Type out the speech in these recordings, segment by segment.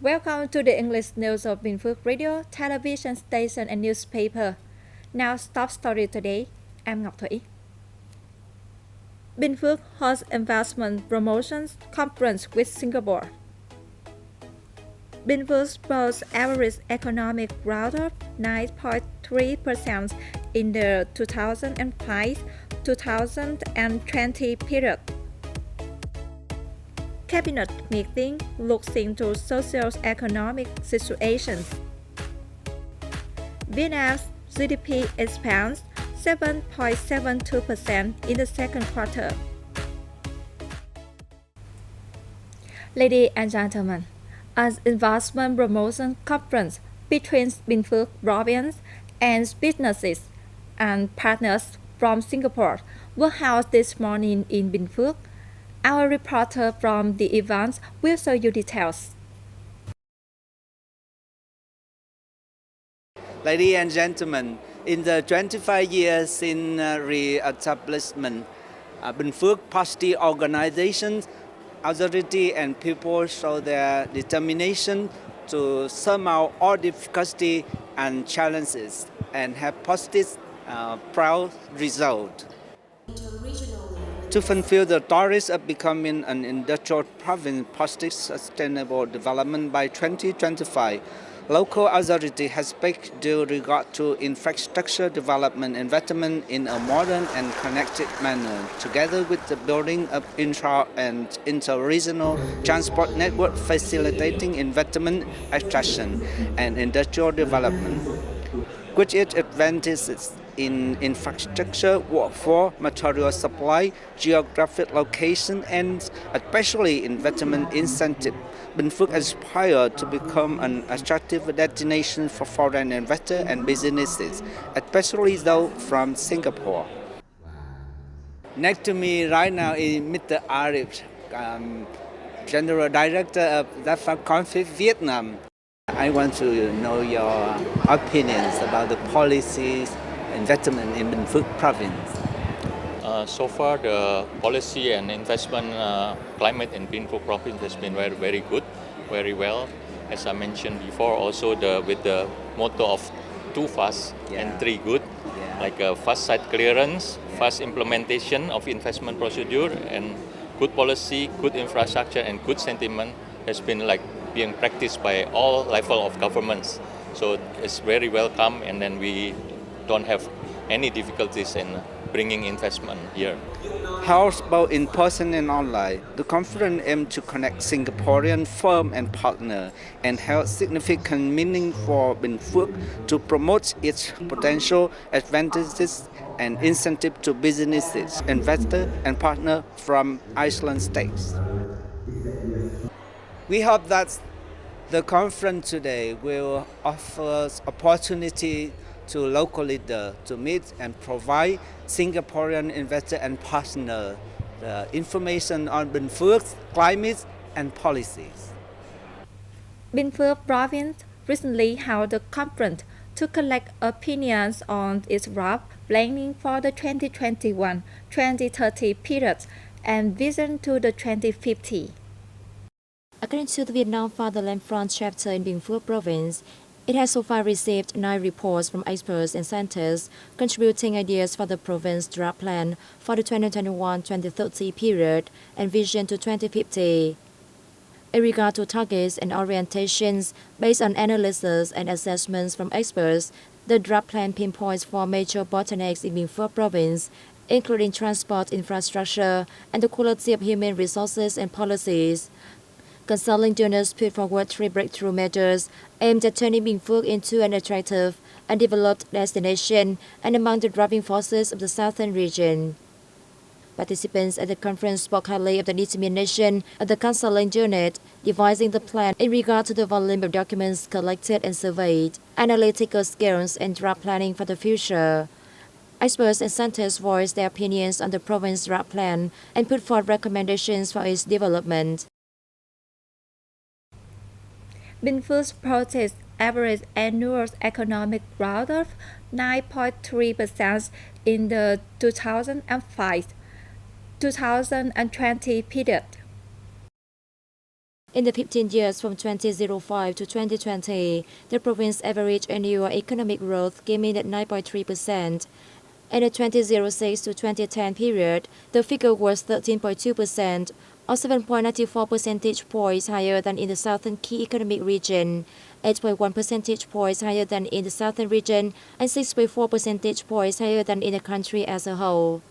Welcome to the English news of Binh Phuoc radio, television station and newspaper. Now top story today. I'm Ngọc Thủy. Binh Phuoc hosts investment promotions conference with Singapore. Binh Phuoc boasts average economic growth of 9.3% in the 2005-2020 period. Cabinet meeting looks into socio-economic situations. Vietnam's GDP expands 7.72% in the second quarter. Ladies and gentlemen, an investment promotion conference between Binh Phuoc province and businesses and partners from Singapore was held this morning in Binh Phuoc. Our reporter from the event will show you details. Ladies and gentlemen, in the 25 years in re-establishment, Binh Phuoc Party organizations, authority and people show their determination to surmount all difficulty and challenges and have positive, proud result. To fulfill the targets of becoming an industrial province positive sustainable development by 2025, local authority has paid due regard to infrastructure development investment in a modern and connected manner, together with the building of intra- and inter-regional transport network facilitating investment, extraction, and industrial development, which its advantages in infrastructure, workforce, material supply, geographic location, and especially investment incentive. Binh Phuoc aspires to become an attractive destination for foreign investors and businesses, especially those from Singapore. Next to me right now is Mr. Arif, General Director of Đài Phát Vietnam. I want to know your opinions about the policies investment in Binh Phuoc province. So far, the policy and investment climate in Binh Phuoc province has been very, very good, very well. As I mentioned before, also with the motto of 2 fast and 3 good, like fast site clearance, fast implementation of investment procedure, and good policy, good infrastructure, and good sentiment has been being practiced by all level of governments. So it's very welcome, and then we don't have any difficulties in bringing investment here. How about in person and online? The conference aims to connect Singaporean firm and partner and have significant meaning for Binh Phuoc to promote its potential advantages and incentive to businesses, investors, and partners from Iceland states. We hope that the conference today will offer opportunity to local leaders to meet and provide Singaporean investors and partners the information on Binh Phuoc's climate and policies. Binh Phuoc province recently held a conference to collect opinions on its route planning for the 2021-2030 period and vision to the 2050. According to the Vietnam Fatherland Front chapter in Binh Phuoc province, it has so far received 9 reports from experts and centers contributing ideas for the province draft plan for the 2021-2030 period and vision to 2050. In regard to targets and orientations based on analysis and assessments from experts, the draft plan pinpoints 4 major bottlenecks in Binh Phuoc province, including transport infrastructure and the quality of human resources and policies. Consulting journals put forward 3 breakthrough measures aimed at turning Binh Phuoc into an attractive and developed destination and among the driving forces of the southern region. Participants at the conference spoke highly of the determination of the consulting unit devising the plan in regard to the volume of documents collected and surveyed, analytical skills, and draft planning for the future. Experts and centers voiced their opinions on the province draft plan and put forth recommendations for its development. Binh Phuoc projects average annual economic growth of 9.3% in the 2005-2020 period. In the 15 years from 2005 to 2020, the province's average annual economic growth came in at 9.3%. In the 2006 to 2010 period, the figure was 13.2%, or 7.94 percentage points higher than in the southern key economic region, 8.1 percentage points higher than in the southern region, and 6.4 percentage points higher than in the country as a whole.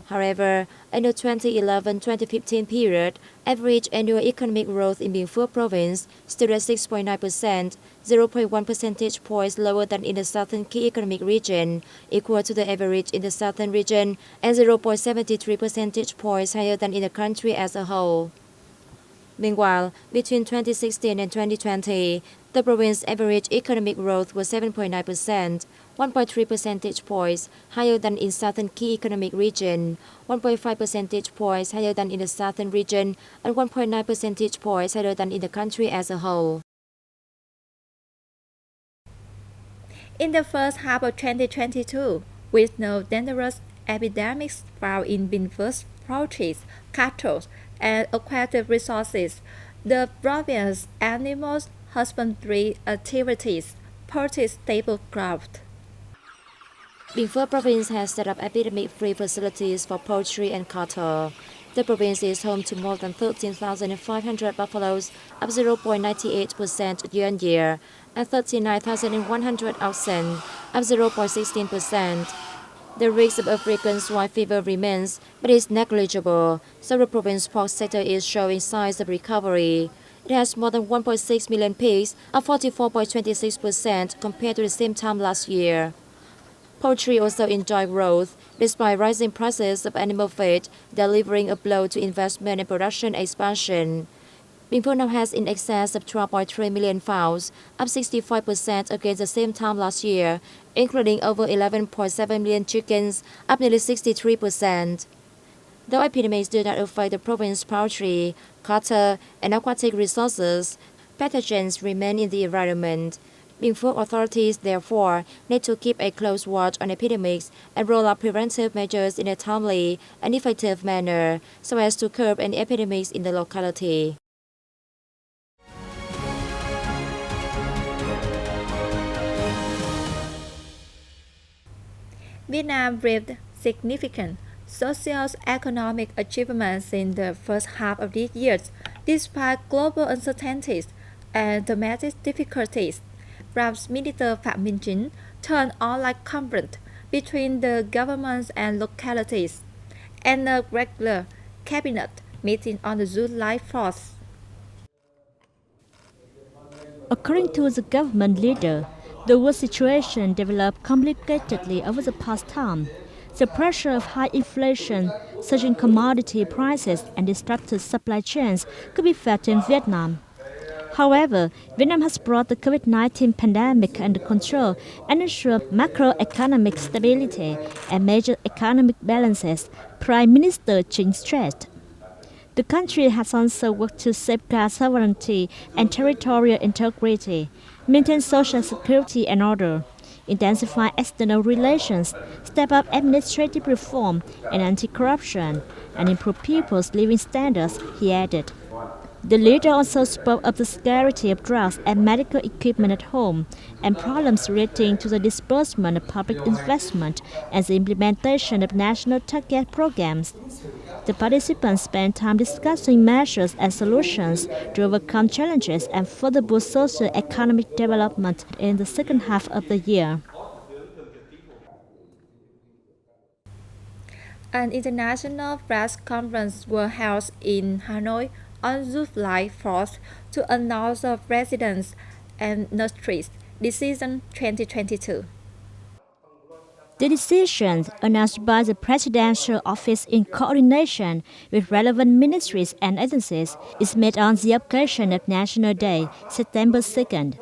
However, in the 2011-2015 period, average annual economic growth in Binh Phuoc province stood at 6.9%, 0.1 percentage points lower than in the southern key economic region, equal to the average in the southern region, and 0.73 percentage points higher than in the country as a whole. Meanwhile, between 2016 and 2020, the province's average economic growth was 7.9%, 1.3 percentage points higher than in southern key economic region, 1.5 percentage points higher than in the southern region, and 1.9 percentage points higher than in the country as a whole. In the first half of 2022, with no dangerous epidemics found in Binh Phuoc's poultry, cattle, and aquatic resources, the province's animal husbandry activities ported stable growth. Binh Phuoc province has set up epidemic-free facilities for poultry and cattle. The province is home to more than 13,500 buffaloes, up 0.98% year-on-year, and 39,100 oxen, up 0.16%. The risk of African swine fever remains, but is negligible, so the province's pork sector is showing signs of recovery. It has more than 1.6 million pigs, up 44.26% compared to the same time last year. Poultry also enjoyed growth, despite rising prices of animal feed, delivering a blow to investment and production expansion. Binh Phuoc now has in excess of 12.3 million fowls, up 65% against the same time last year, including over 11.7 million chickens, up nearly 63%. Though epidemics do not affect the province's poultry, cattle, and aquatic resources, pathogens remain in the environment. Binh Phuoc authorities, therefore, need to keep a close watch on epidemics and roll out preventive measures in a timely and effective manner so as to curb any epidemics in the locality. Vietnam reaped significant socio-economic achievements in the first half of this year, despite global uncertainties and domestic difficulties. Prime Minister Phạm Minh Chính turned online conference between the governments and localities, and a regular cabinet meeting on July 4th. According to the government leader, the world situation developed complicatedly over the past time. The pressure of high inflation, surging commodity prices, and disrupted supply chains could be felt in Vietnam. However, Vietnam has brought the COVID-19 pandemic under control and ensured macroeconomic stability and major economic balances, Prime Minister Chính stressed. The country has also worked to safeguard sovereignty and territorial integrity, maintain social security and order, intensify external relations, step up administrative reform and anti-corruption, and improve people's living standards, he added. The leader also spoke of the scarcity of drugs and medical equipment at home and problems relating to the disbursement of public investment and the implementation of national target programs. The participants spent time discussing measures and solutions to overcome challenges and further boost socio-economic development in the second half of the year. An international press conference was held in Hanoi on July 4th to announce the President's and Nursery's Decision 2022. The decision, announced by the Presidential Office in coordination with relevant ministries and agencies, is made on the occasion of National Day, September 2nd.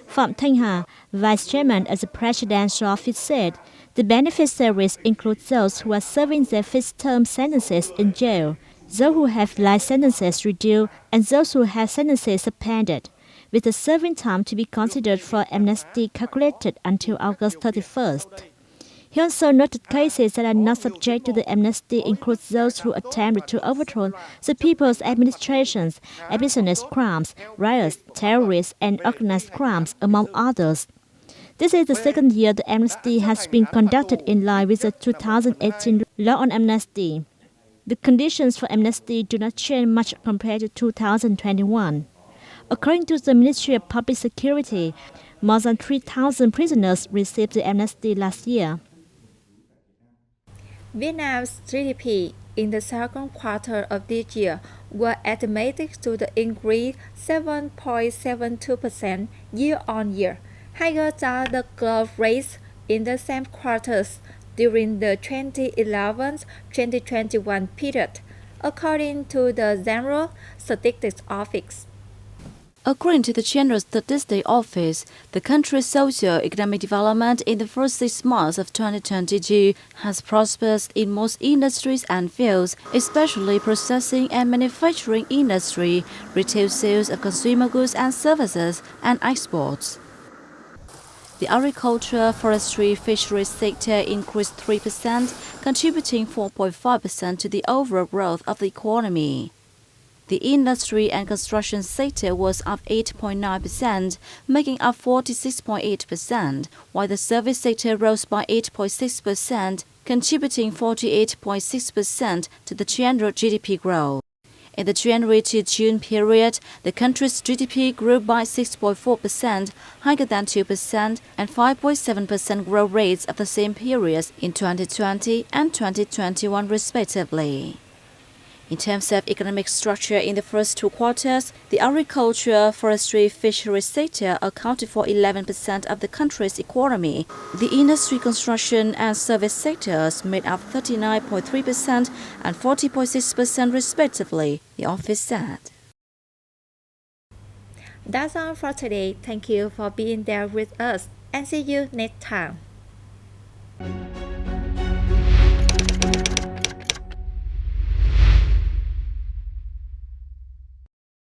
Phạm Thanh Hà, Vice Chairman of the Presidential Office, said the beneficiaries include those who are serving their fixed-term sentences in jail, those who have life sentences reduced, and those who have sentences suspended, with the serving time to be considered for amnesty calculated until August 31st. He also noted cases that are not subject to the amnesty include those who attempt to overthrow the people's administrations, abolitionist crimes, riots, terrorists, and organized crimes, among others. This is the second year the amnesty has been conducted in line with the 2018 law on amnesty. The conditions for amnesty do not change much compared to 2021. According to the Ministry of Public Security, more than 3,000 prisoners received the amnesty last year. Vietnam's GDP in the second quarter of this year were estimated to increase 7.72% year-on-year, higher than the growth rates in the same quarters during the 2011-2021 period, according to the General Statistics Office. According to the General Statistics Office, the country's socio-economic development in the first 6 months of 2022 has prospered in most industries and fields, especially processing and manufacturing industry, retail sales of consumer goods and services, and exports. The agriculture, forestry, fisheries sector increased 3%, contributing 4.5% to the overall growth of the economy. The industry and construction sector was up 8.9%, making up 46.8%, while the service sector rose by 8.6%, contributing 48.6% to the general GDP growth. In the January to June period, the country's GDP grew by 6.4%, higher than 2% and 5.7% growth rates of the same periods in 2020 and 2021 respectively. In terms of economic structure in the first 2 quarters, the agriculture, forestry, fisheries sector accounted for 11% of the country's economy. The industry, construction, and service sectors made up 39.3% and 40.6% respectively, the office said. That's all for today. Thank you for being there with us and see you next time.